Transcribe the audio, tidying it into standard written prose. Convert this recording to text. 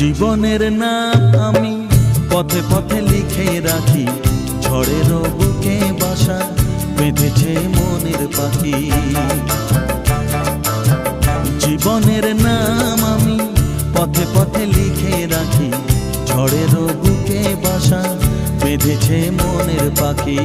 জীবনের নাম আমি পথে পথে লিখে রাখি, ঝড়ের বুকে বাসা বেঁধেছে মনের পাখি। জীবনের নাম আমি পথে পথে লিখে রাখি, ঝড়ের বুকে বাসা বেঁধেছে মনের পাখি।